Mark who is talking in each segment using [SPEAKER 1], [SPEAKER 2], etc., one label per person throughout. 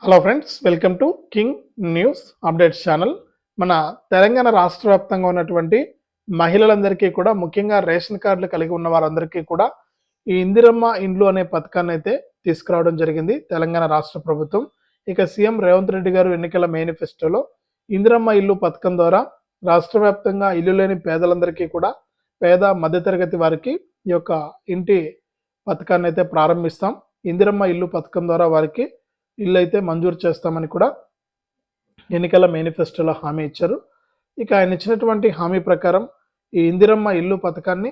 [SPEAKER 1] Hello friends, welcome to king news updates channel. మన తెలంగాణ రాష్ట్ర వ్యాప్తంగా ఉన్నటువంటి మహిళలందరికీ కూడా, ముఖ్యంగా రేషన్ కార్డులు కలిగి ఉన్న వారందరికీ కూడా ఈ ఇందిరమ్మ ఇండ్లు అనే పథకాన్ని అయితే తీసుకురావడం జరిగింది తెలంగాణ రాష్ట్ర ప్రభుత్వం. ఇక సీఎం రేవంత్ రెడ్డి గారు ఎన్నికల మేనిఫెస్టోలో ఇందిరమ్మ ఇల్లు పథకం ద్వారా రాష్ట్ర వ్యాప్తంగా ఇల్లు లేని పేదలందరికీ కూడా, పేద మధ్యతరగతి వారికి ఈ యొక్క ఇంటి పథకాన్ని అయితే ప్రారంభిస్తాం. ఇందిరమ్మ ఇల్లు పథకం ద్వారా వారికి ఇల్లు అయితే మంజూరు చేస్తామని కూడా ఎన్నికల మేనిఫెస్టోలో హామీ ఇచ్చారు. ఇక ఆయన ఇచ్చినటువంటి హామీ ప్రకారం ఈ ఇందిరమ్మ ఇల్లు పథకాన్ని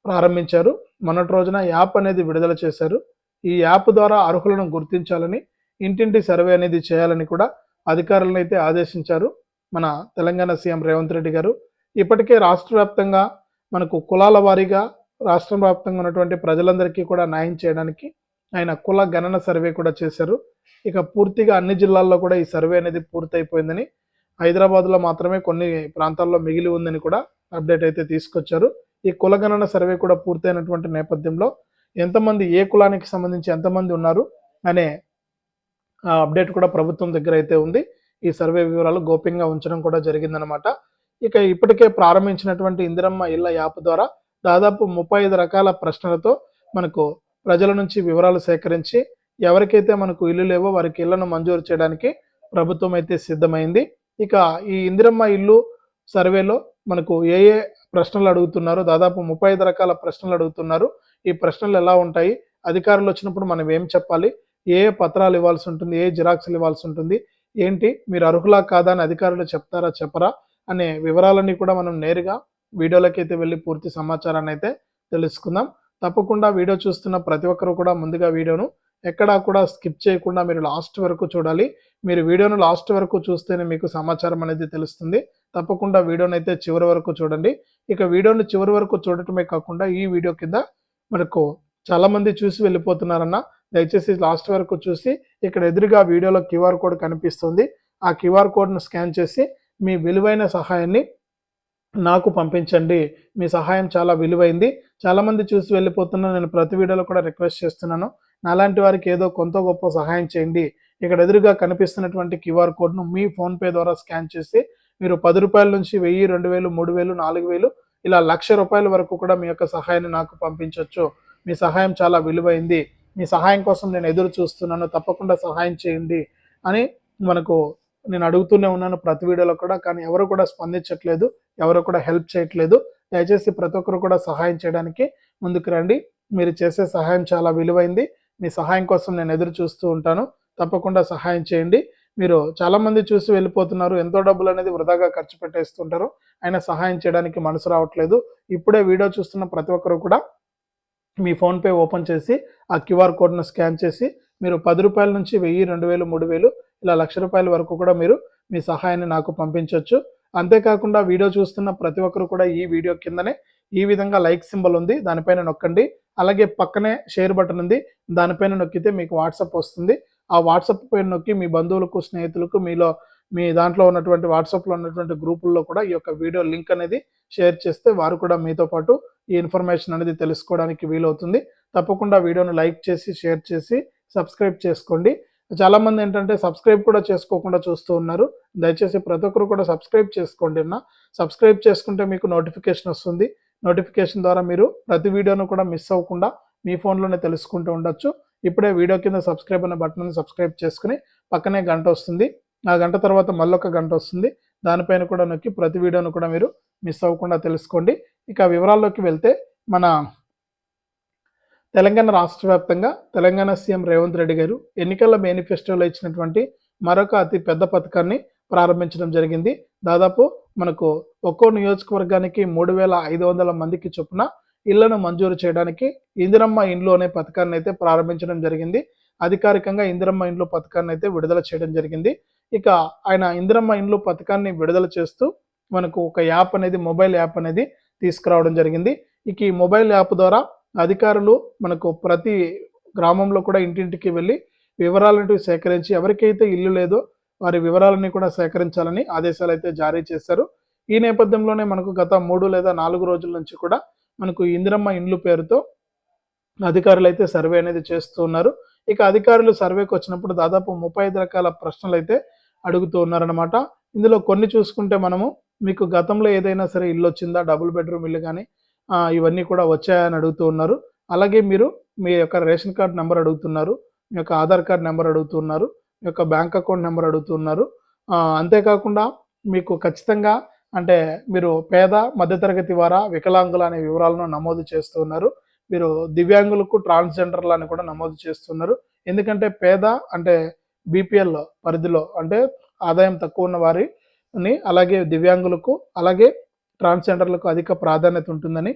[SPEAKER 1] ప్రారంభించారు. మొన్నటి రోజున యాప్ అనేది విడుదల చేశారు. ఈ యాప్ ద్వారా అర్హులను గుర్తించాలని, ఇంటింటి సర్వే అనేది చేయాలని కూడా అధికారులను అయితే ఆదేశించారు మన తెలంగాణ సీఎం రేవంత్ రెడ్డి గారు. ఇప్పటికే రాష్ట్ర వ్యాప్తంగా మనకు కులాల వారీగా రాష్ట్ర వ్యాప్తంగా ఉన్నటువంటి ప్రజలందరికీ కూడా న్యాయం చేయడానికి ఆయన కుల గణన సర్వే కూడా చేశారు. ఇక పూర్తిగా అన్ని జిల్లాల్లో కూడా ఈ సర్వే అనేది పూర్తయిపోయిందని, హైదరాబాద్లో మాత్రమే కొన్ని ప్రాంతాల్లో మిగిలి ఉందని కూడా అప్డేట్ అయితే తీసుకొచ్చారు. ఈ కులగణన సర్వే కూడా పూర్తయినటువంటి నేపథ్యంలో ఎంతమంది, ఏ కులానికి సంబంధించి ఎంతమంది ఉన్నారు అనే అప్డేట్ కూడా ప్రభుత్వం దగ్గర అయితే ఉంది. ఈ సర్వే వివరాలు గోప్యంగా ఉంచడం కూడా జరిగిందనమాట. ఇక ఇప్పటికే ప్రారంభించినటువంటి ఇందిరమ్మ ఇళ్ల యాప్ ద్వారా దాదాపు 35 రకాల ప్రశ్నలతో మనకు ప్రజల నుంచి వివరాలు సేకరించి, ఎవరికైతే మనకు ఇల్లు లేవో వారికి ఇళ్లను మంజూరు చేయడానికి ప్రభుత్వం అయితే సిద్ధమైంది. ఇక ఈ ఇందిరమ్మ ఇల్లు సర్వేలో మనకు ఏ ఏ ప్రశ్నలు అడుగుతున్నారు, దాదాపు 35 రకాల ప్రశ్నలు అడుగుతున్నారు. ఈ ప్రశ్నలు ఎలా ఉంటాయి, అధికారులు వచ్చినప్పుడు మనం ఏం చెప్పాలి, ఏ ఏ పత్రాలు ఇవ్వాల్సి ఉంటుంది, ఏ జిరాక్స్లు ఇవ్వాల్సి ఉంటుంది, ఏంటి మీరు అర్హులా కాదా అని అధికారులు చెప్తారా చెప్పరా అనే వివరాలన్నీ కూడా మనం నేరుగా వీడియోలోకి అయితే వెళ్ళి పూర్తి సమాచారాన్ని అయితే తెలుసుకుందాం. తప్పకుండా వీడియో చూస్తున్న ప్రతి ఒక్కరు కూడా ముందుగా వీడియోను ఎక్కడా కూడా స్కిప్ చేయకుండా మీరు లాస్ట్ వరకు చూడాలి. మీరు వీడియోను లాస్ట్ వరకు చూస్తేనే మీకు సమాచారం అనేది తెలుస్తుంది. తప్పకుండా వీడియోని అయితే చివరి వరకు చూడండి. ఇక వీడియోని చివరి వరకు చూడటమే కాకుండా ఈ వీడియో కింద మనకు చాలామంది చూసి వెళ్ళిపోతున్నారన్న, దయచేసి లాస్ట్ వరకు చూసి ఇక్కడ ఎదురుగా వీడియోలో క్యూఆర్ కోడ్ కనిపిస్తుంది. ఆ క్యూఆర్ కోడ్ను స్కాన్ చేసి మీ విలువైన సహాయాన్ని నాకు పంపించండి. మీ సహాయం చాలా విలువైంది. చాలామంది చూసి వెళ్ళిపోతున్నా, నేను ప్రతి వీడియోలో కూడా రిక్వెస్ట్ చేస్తున్నాను, నాలాంటి వారికి ఏదో కొంత గొప్ప సహాయం చేయండి. ఇక్కడ ఎదురుగా కనిపిస్తున్నటువంటి క్యూఆర్ కోడ్ను మీ ఫోన్పే ద్వారా స్కాన్ చేసి మీరు 10 రూపాయల నుంచి 1000, 2000, 3000, 4000 ఇలా ₹1,00,000 వరకు కూడా మీ యొక్క సహాయాన్ని నాకు పంపించవచ్చు. మీ సహాయం చాలా విలువైంది. మీ సహాయం కోసం నేను ఎదురు చూస్తున్నాను. తప్పకుండా సహాయం చేయండి అని మనకు నేను అడుగుతూనే ఉన్నాను ప్రతి వీడియోలో కూడా. కానీ ఎవరు కూడా స్పందించట్లేదు, ఎవరు కూడా హెల్ప్ చేయట్లేదు. దయచేసి ప్రతి ఒక్కరు కూడా సహాయం చేయడానికి ముందుకు రండి. మీరు చేసే సహాయం చాలా విలువైంది. మీ సహాయం కోసం నేను ఎదురు చూస్తూ ఉంటాను. తప్పకుండా సహాయం చేయండి. మీరు చాలామంది చూసి వెళ్ళిపోతున్నారు, ఎంతో డబ్బులు అనేది వృధాగా ఖర్చు పెట్టేస్తుంటారు, అయినా సహాయం చేయడానికి మనసు రావట్లేదు. ఇప్పుడే వీడియో చూస్తున్న ప్రతి ఒక్కరు కూడా మీ ఫోన్పే ఓపెన్ చేసి ఆ క్యూఆర్ కోడ్ను స్కాన్ చేసి మీరు 10 రూపాయల నుంచి 1000, 2000, 3000 ఇలా ₹1,00,000 వరకు కూడా మీరు మీ సహాయాన్ని నాకు పంపించవచ్చు. అంతేకాకుండా వీడియో చూస్తున్న ప్రతి ఒక్కరు కూడా ఈ వీడియో కిందనే ఈ విధంగా లైక్ సింబల్ ఉంది, దానిపైన నొక్కండి. అలాగే పక్కనే షేర్ బటన్ ఉంది, దానిపైన నొక్కితే మీకు వాట్సాప్ వస్తుంది. ఆ వాట్సాప్ పైన నొక్కి మీ బంధువులకు, స్నేహితులకు, మీ దాంట్లో ఉన్నటువంటి వాట్సాప్లో ఉన్నటువంటి గ్రూపుల్లో కూడా ఈ యొక్క వీడియో లింక్ అనేది షేర్ చేస్తే వారు కూడా మీతో పాటు ఈ ఇన్ఫర్మేషన్ అనేది తెలుసుకోవడానికి వీలవుతుంది. తప్పకుండా వీడియోను లైక్ చేసి, షేర్ చేసి, సబ్స్క్రైబ్ చేసుకోండి. చాలామంది ఏంటంటే సబ్స్క్రైబ్ కూడా చేసుకోకుండా చూస్తూ ఉన్నారు. దయచేసి ప్రతి ఒక్కరు కూడా సబ్స్క్రైబ్ చేసుకోండి అన్న. సబ్స్క్రైబ్ చేసుకుంటే మీకు నోటిఫికేషన్ వస్తుంది. నోటిఫికేషన్ ద్వారా మీరు ప్రతి వీడియోను కూడా మిస్ అవ్వకుండా మీ ఫోన్లోనే తెలుసుకుంటూ ఉండొచ్చు. ఇప్పుడే వీడియో కింద సబ్స్క్రైబ్ అనే బటన్ని సబ్స్క్రైబ్ చేసుకుని పక్కనే గంట వస్తుంది. ఆ గంట తర్వాత మళ్ళొక గంట వస్తుంది. దానిపైన కూడా నొక్కి ప్రతి వీడియోను కూడా మీరు మిస్ అవ్వకుండా తెలుసుకోండి. ఇక వివరాల్లోకి వెళ్తే, మన తెలంగాణ రాష్ట్ర వ్యాప్తంగా తెలంగాణ సీఎం రేవంత్ రెడ్డి గారు ఎన్నికల మేనిఫెస్టోలో ఇచ్చినటువంటి మరొక అతి పెద్ద పథకాన్ని ప్రారంభించడం జరిగింది. దాదాపు మనకు ఒక్కో నియోజకవర్గానికి 3500 మందికి చొప్పున ఇళ్లను మంజూరు చేయడానికి ఇందిరమ్మ ఇండ్లు అనే పథకాన్ని అయితే ప్రారంభించడం జరిగింది. అధికారికంగా ఇందిరమ్మ ఇండ్లు పథకాన్ని అయితే విడుదల చేయడం జరిగింది. ఇక ఆయన ఇందిరమ్మ ఇండ్లు పథకాన్ని విడుదల చేస్తూ మనకు ఒక యాప్ అనేది, మొబైల్ యాప్ అనేది తీసుకురావడం జరిగింది. ఇక ఈ మొబైల్ యాప్ ద్వారా అధికారులు మనకు ప్రతి గ్రామంలో కూడా ఇంటింటికి వెళ్ళి వివరాలను సేకరించి, ఎవరికైతే ఇల్లు లేదో వారి వివరాలన్నీ కూడా సేకరించాలని ఆదేశాలు అయితే జారీ చేశారు. ఈ నేపథ్యంలోనే మనకు గత 3 లేదా 4 రోజుల నుంచి కూడా మనకు ఇందిరమ్మ ఇండ్లు పేరుతో అధికారులు అయితే సర్వే అనేది చేస్తూ ఉన్నారు. ఇక అధికారులు సర్వేకి వచ్చినప్పుడు దాదాపు 35 రకాల ప్రశ్నలు అయితే అడుగుతూ ఉన్నారనమాట. ఇందులో కొన్ని చూసుకుంటే మనము మీకు గతంలో ఏదైనా సరే ఇల్లు వచ్చిందా, డబుల్ బెడ్రూమ్ ఇల్లు కానీ ఇవన్నీ కూడా వచ్చాయని అడుగుతూ ఉన్నారు. అలాగే మీరు మీ యొక్క రేషన్ కార్డ్ నెంబర్ అడుగుతున్నారు, మీ యొక్క ఆధార్ కార్డ్ నెంబర్ అడుగుతున్నారు, మీ యొక్క బ్యాంక్ అకౌంట్ నెంబర్ అడుగుతున్నారు. అంతేకాకుండా మీకు ఖచ్చితంగా అంటే మీరు పేద, మధ్యతరగతి వారా, వికలాంగుల అనే వివరాలను నమోదు చేస్తూ ఉన్నారు. మీరు దివ్యాంగులకు, ట్రాన్స్‌జెండర్‌లు అని కూడా నమోదు చేస్తున్నారు. ఎందుకంటే పేద అంటే బీపీఎల్ పరిధిలో అంటే ఆదాయం తక్కువ ఉన్న వారిని, అలాగే దివ్యాంగులకు, అలాగే ట్రాన్స్‌జెండర్‌లకు అధిక ప్రాధాన్యత ఉంటుందని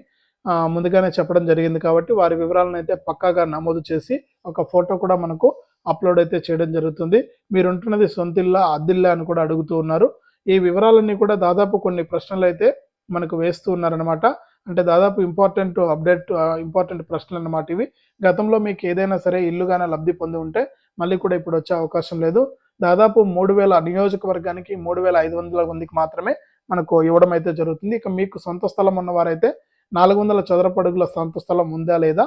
[SPEAKER 1] ముందుగానే చెప్పడం జరిగింది. కాబట్టి వారి వివరాలను అయితే పక్కాగా నమోదు చేసి ఒక ఫోటో కూడా మనకు అప్‌లోడ్ అయితే చేయడం జరుగుతుంది. మీరుంటున్నది సొంతిల్లా, అద్దిల్లా అని కూడా అడుగుతూ ఉన్నారు. ఈ వివరాలన్నీ కూడా దాదాపు కొన్ని ప్రశ్నలైతే మనకు వేస్తూ ఉన్నారనమాట. అంటే దాదాపు ఇంపార్టెంట్ ప్రశ్నలన్నమాట ఇవి. గతంలో మీకు ఏదైనా సరే ఇల్లు గాని లబ్ధి పొంది ఉంటే మళ్ళీ కూడా ఇప్పుడు వచ్చే అవకాశం లేదు. దాదాపు 3000 నియోజకవర్గానికి 3500 మందికి మాత్రమే మనకు ఇవ్వడం అయితే జరుగుతుంది. ఇక మీకు సొంత స్థలం ఉన్నవారైతే 400 చదరపు అడుగుల సొంత స్థలం ఉందా లేదా,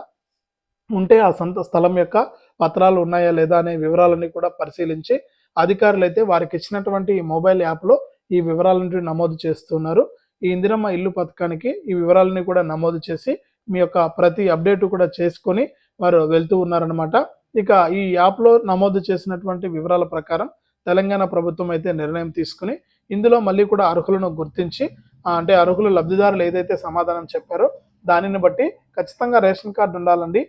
[SPEAKER 1] ఉంటే ఆ సొంత స్థలం యొక్క పత్రాలు ఉన్నాయా లేదా అనే వివరాలన్నీ కూడా పరిశీలించి అధికారులైతే వారికి ఇచ్చినటువంటి ఈ మొబైల్ యాప్‌లో ఈ వివరాలన్నిటిని నమోదు చేస్తున్నారు. ఈ ఇందిరమ్మ ఇల్లు పథకానికి ఈ వివరాలన్నీ కూడా నమోదు చేసి మీ యొక్క ప్రతి అప్డేట్ కూడా చేసుకొని వారు వెళ్తూ ఉన్నారనమాట. ఇక ఈ యాప్‌లో నమోదు చేసినటువంటి వివరాల ప్రకారం తెలంగాణ ప్రభుత్వం అయితే నిర్ణయం తీసుకొని ఇందులో మళ్ళీ కూడా అర్హులను గుర్తించి అంటే అర్హులు లబ్ధిదారులు ఏదైతే సమాధానం చెప్పారో దానిని బట్టి ఖచ్చితంగా రేషన్ కార్డు ఉండాలండి.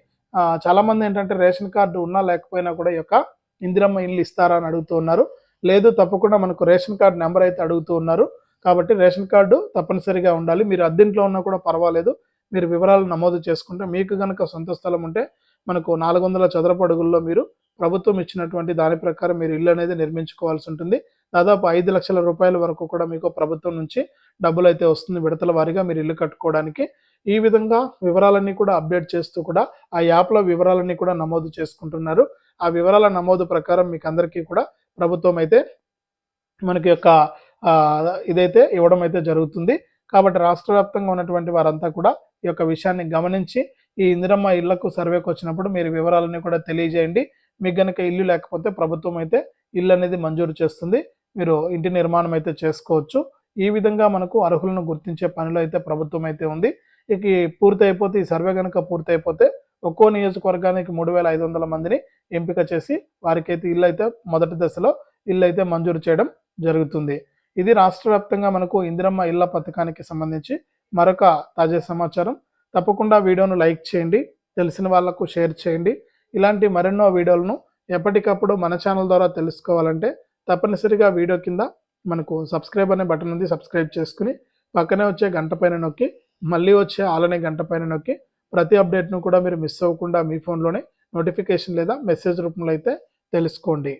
[SPEAKER 1] చాలామంది ఏంటంటే రేషన్ కార్డు ఉన్నా లేకపోయినా కూడా ఈ యొక్క ఇందిరమ్మ ఇల్లు ఇస్తారా అని అడుగుతూ ఉన్నారు. లేదు, తప్పకుండా మనకు రేషన్ కార్డు నెంబర్ అయితే అడుగుతూ ఉన్నారు. కాబట్టి రేషన్ కార్డు తప్పనిసరిగా ఉండాలి. మీరు అద్దెంట్లో ఉన్నా కూడా పర్వాలేదు. మీరు వివరాలు నమోదు చేసుకుంటే మీకు గనక సొంత స్థలం ఉంటే మనకు 400 చదరపు అడుగుల్లో మీరు ప్రభుత్వం ఇచ్చినటువంటి దాని ప్రకారం మీరు ఇల్లు అనేది నిర్మించుకోవాల్సి ఉంటుంది. దాదాపు 5 లక్షల రూపాయల వరకు కూడా మీకు ప్రభుత్వం నుంచి డబ్బులైతే వస్తుంది విడతల వారీగా మీరు ఇల్లు కట్టుకోవడానికి. ఈ విధంగా వివరాలన్నీ కూడా అప్డేట్ చేస్తూ కూడా ఆ యాప్‌లో వివరాలన్నీ కూడా నమోదు చేసుకుంటున్నారు. ఆ వివరాల నమోదు ప్రకారం మీకందరికీ కూడా ప్రభుత్వం అయితే మనకి యొక్క ఇదైతే ఇవ్వడం అయితే జరుగుతుంది. కాబట్టి రాష్ట్ర వ్యాప్తంగా ఉన్నటువంటి వారంతా కూడా ఈ యొక్క విషయాన్ని గమనించి ఈ ఇందిరమ్మ ఇళ్లకు సర్వేకి వచ్చినప్పుడు మీరు వివరాలన్నీ కూడా తెలియజేయండి. మీకు గనక ఇల్లు లేకపోతే ప్రభుత్వం అయితే ఇల్లు అనేది మంజూరు చేస్తుంది. మీరు ఇంటి నిర్మాణం అయితే చేసుకోవచ్చు. ఈ విధంగా మనకు అర్హులను గుర్తించే పనిలో అయితే ప్రభుత్వం అయితే ఉంది. ఇక పూర్తయిపోతే ఈ సర్వే గనక పూర్తయిపోతే ఒక్కో నియోజకవర్గానికి 3500 మందిని ఎంపిక చేసి వారికైతే ఇల్లు అయితే మొదటి దశలో ఇల్లు అయితే మంజూరు చేయడం జరుగుతుంది. ఇది రాష్ట్ర వ్యాప్తంగా మనకు ఇందిరమ్మ ఇళ్ల పథకానికి సంబంధించి మరొక తాజా సమాచారం. తప్పకుండా వీడియోను లైక్ చేయండి, తెలిసిన వాళ్ళకు షేర్ చేయండి. ఇలాంటి మరెన్నో వీడియోలను ఎప్పటికప్పుడు మన ఛానల్ ద్వారా తెలుసుకోవాలంటే తప్పనిసరిగా వీడియో కింద మనకు సబ్స్క్రైబ్ అనే బటన్ ఉంది, సబ్స్క్రైబ్ చేసుకుని పక్కనే వచ్చే గంట పైన నొక్కి మళ్ళీ వచ్చే ఆల్ అనే గంట పైన నొక్కి ప్రతి అప్డేట్ను కూడా మీరు మిస్ అవ్వకుండా మీ ఫోన్లోనే నోటిఫికేషన్ లేదా మెసేజ్ రూపంలో అయితే తెలుసుకోండి.